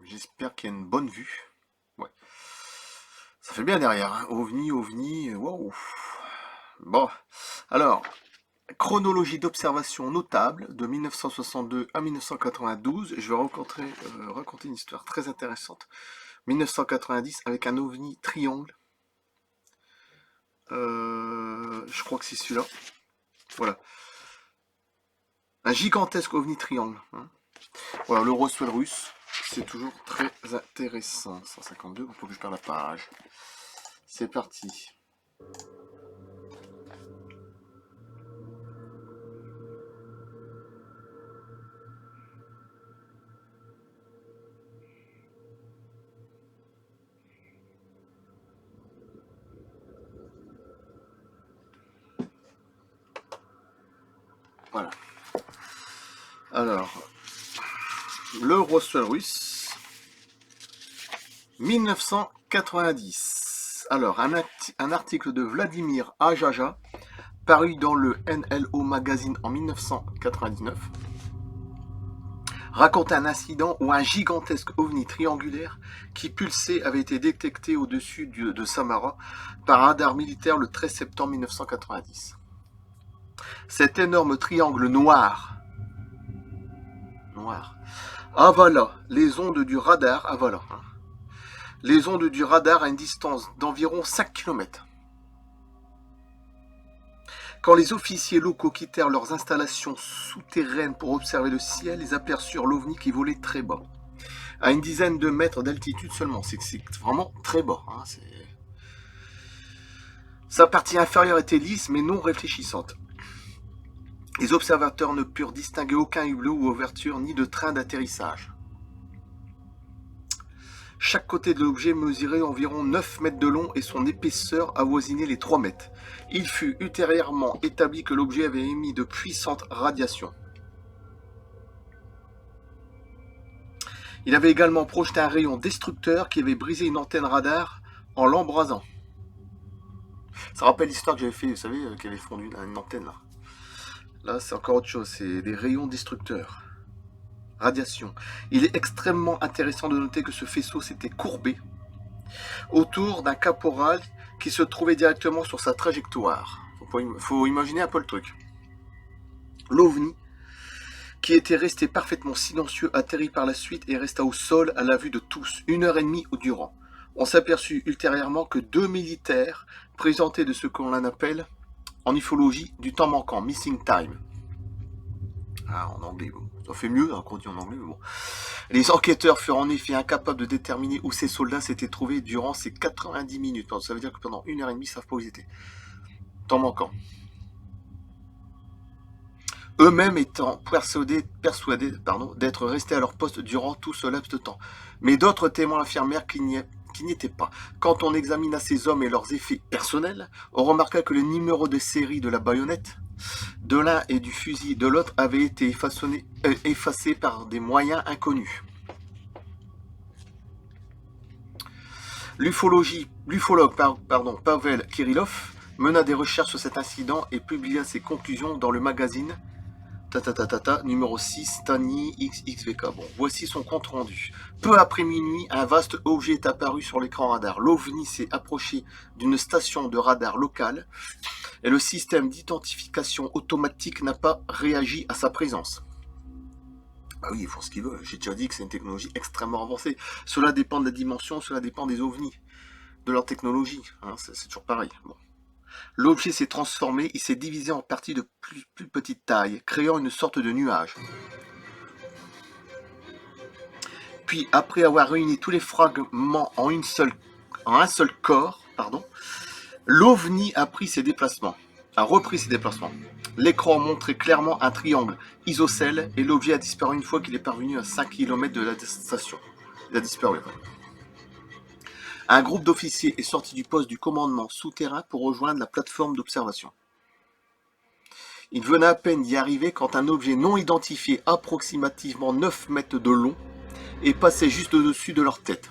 J'espère qu'il y a une bonne vue. Ouais. Ça fait bien derrière, hein. OVNI, OVNI, waouh. Bon, alors, chronologie d'observation notable de 1962 à 1992. Je vais raconter une histoire très intéressante. 1990 avec un OVNI triangle. Je crois que c'est celui-là. Voilà. Un gigantesque OVNI triangle, hein. Voilà, le Roswell russe. C'est toujours très intéressant. 152, il faut que je perde la page. C'est parti. Voilà. Alors, le Roswell russe, 1990. Alors, un article de Vladimir Ajaja, paru dans le NLO Magazine en 1999, raconte un incident où un gigantesque ovni triangulaire qui pulsait avait été détecté au-dessus de Samara par un radar militaire le 13 septembre 1990. Cet énorme triangle noir avala les ondes du radar, les ondes du radar à une distance d'environ 5 km. Quand les officiers locaux quittèrent leurs installations souterraines pour observer le ciel, ils aperçurent l'OVNI qui volait très bas, à une dizaine de mètres d'altitude seulement. C'est vraiment très bas, hein. Sa partie inférieure était lisse mais non réfléchissante. Les observateurs ne purent distinguer aucun hublot ou ouverture ni de train d'atterrissage. Chaque côté de l'objet mesurait environ 9 mètres de long et son épaisseur avoisinait les 3 mètres. Il fut ultérieurement établi que l'objet avait émis de puissantes radiations. Il avait également projeté un rayon destructeur qui avait brisé une antenne radar en l'embrasant. Ça rappelle l'histoire que j'avais fait, vous savez, qui avait fondu une antenne là. Là, c'est encore autre chose, c'est des rayons destructeurs. Radiation. Il est extrêmement intéressant de noter que ce faisceau s'était courbé autour d'un caporal qui se trouvait directement sur sa trajectoire. Faut imaginer un peu le truc. L'OVNI, qui était resté parfaitement silencieux, atterrit par la suite et resta au sol à la vue de tous, 1 heure et demie durant. On s'aperçut ultérieurement que 2 militaires présentaient de ce qu'on appelle en ufologie du temps manquant, missing time. Ah, en anglais, bon. Ça fait mieux hein, qu'on dit en anglais, mais bon. Les enquêteurs furent en effet incapables de déterminer où ces soldats s'étaient trouvés durant ces 90 minutes. Ça veut dire que pendant 1 heure et demie, ils ne savent pas où ils étaient. Temps manquant. Eux-mêmes étant persuadés d'être restés à leur poste durant tout ce laps de temps. Mais d'autres témoins affirmèrent qu'ils n'y étaient pas. Quand on examina ces hommes et leurs effets personnels, on remarqua que le numéro de série de la baïonnette de l'un et du fusil de l'autre avait été effacé par des moyens inconnus. L'ufologue Pavel Kirillov mena des recherches sur cet incident et publia ses conclusions dans le magazine numéro 6, Tani XXVK. Bon, voici son compte rendu. Peu après minuit, un vaste objet est apparu sur l'écran radar. L'OVNI s'est approché d'une station de radar locale et le système d'identification automatique n'a pas réagi à sa présence. Ah oui, ils font ce qu'ils veulent. J'ai déjà dit que c'est une technologie extrêmement avancée. Cela dépend de la dimension, cela dépend des OVNI, de leur technologie. Hein, c'est toujours pareil. Bon. L'objet s'est transformé, il s'est divisé en parties de plus petite taille, créant une sorte de nuage. Puis, après avoir réuni tous les fragments en un seul corps, l'OVNI a repris ses déplacements. L'écran montrait clairement un triangle isocèle et l'objet a disparu une fois qu'il est parvenu à 5 km de la station. Il a disparu. Un groupe d'officiers est sorti du poste du commandement souterrain pour rejoindre la plateforme d'observation. Ils venaient à peine d'y arriver quand un objet non identifié, approximativement 9 mètres de long, est passé juste au-dessus de leur tête.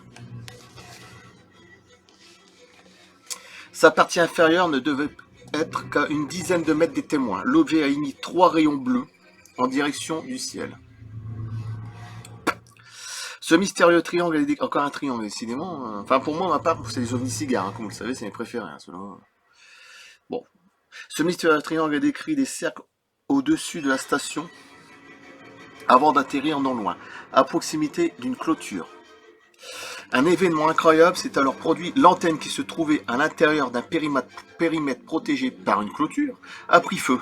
Sa partie inférieure ne devait être qu'à une dizaine de mètres des témoins. L'objet a émis 3 rayons bleus en direction du ciel. Ce mystérieux triangle, encore un triangle, décidément. Enfin, pour moi, ma part, c'est les ovnis cigares, hein, comme vous le savez, c'est mes préférés. Hein, bon. Ce mystérieux triangle est décrit des cercles au-dessus de la station avant d'atterrir non loin, à proximité d'une clôture. Un événement incroyable s'est alors produit. L'antenne qui se trouvait à l'intérieur d'un périmètre protégé par une clôture a pris feu.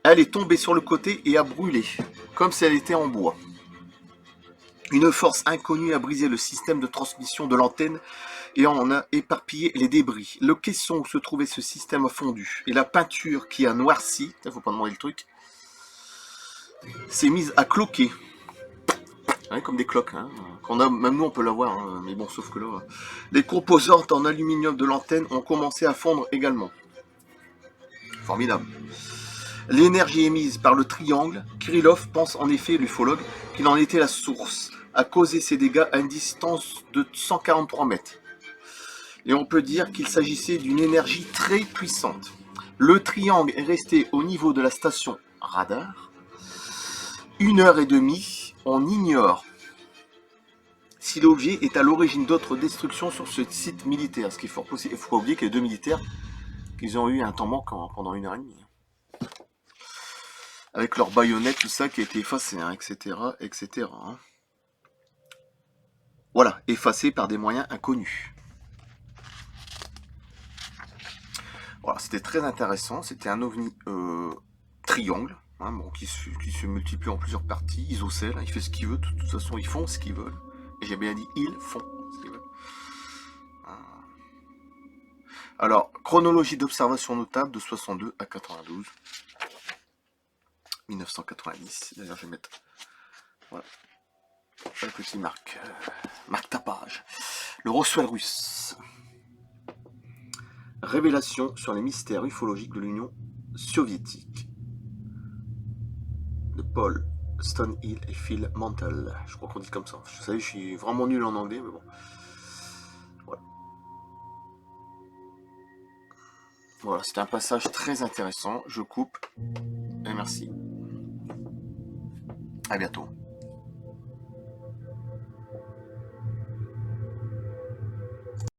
Elle est tombée sur le côté et a brûlé, comme si elle était en bois. Une force inconnue a brisé le système de transmission de l'antenne et en a éparpillé les débris. Le caisson où se trouvait ce système a fondu et la peinture qui a noirci, il ne faut pas demander le truc, s'est mise à cloquer. Ouais, comme des cloques, hein. Même nous on peut l'avoir, hein, mais bon, sauf que là, les composantes en aluminium de l'antenne ont commencé à fondre également. Formidable. L'énergie émise par le triangle, Kirillov pense en effet, l'ufologue, qu'il en était la source, a causé ces dégâts à une distance de 143 mètres. Et on peut dire qu'il s'agissait d'une énergie très puissante. Le triangle est resté au niveau de la station radar. 1h30, on ignore si l'objet est à l'origine d'autres destructions sur ce site militaire. Ce qui est fort possible. Il ne faut pas oublier que les deux militaires, qu'ils ont eu un temps manquant pendant 1h30. Avec leurs baïonnettes, tout ça qui a été effacé, hein, etc. etc. Hein. Voilà, effacé par des moyens inconnus. Voilà, c'était très intéressant. C'était un ovni triangle, hein, bon, qui se multiplie en plusieurs parties, isocèle, hein, il fait ce qu'il veut, de toute façon ils font ce qu'ils veulent. Et j'ai bien dit ils font ce qu'ils veulent. Alors, chronologie d'observation notable de 62 à 92. 1990. D'ailleurs, je vais mettre. Voilà. Le petit marque tapage. Le Roswell russe. Révélation sur les mystères ufologiques de l'Union soviétique. De Paul Stonehill et Phil Mantle. Je crois qu'on dit comme ça. Vous savez, je suis vraiment nul en anglais, mais bon. Voilà. Voilà, c'était un passage très intéressant. Je coupe. Et merci. À bientôt.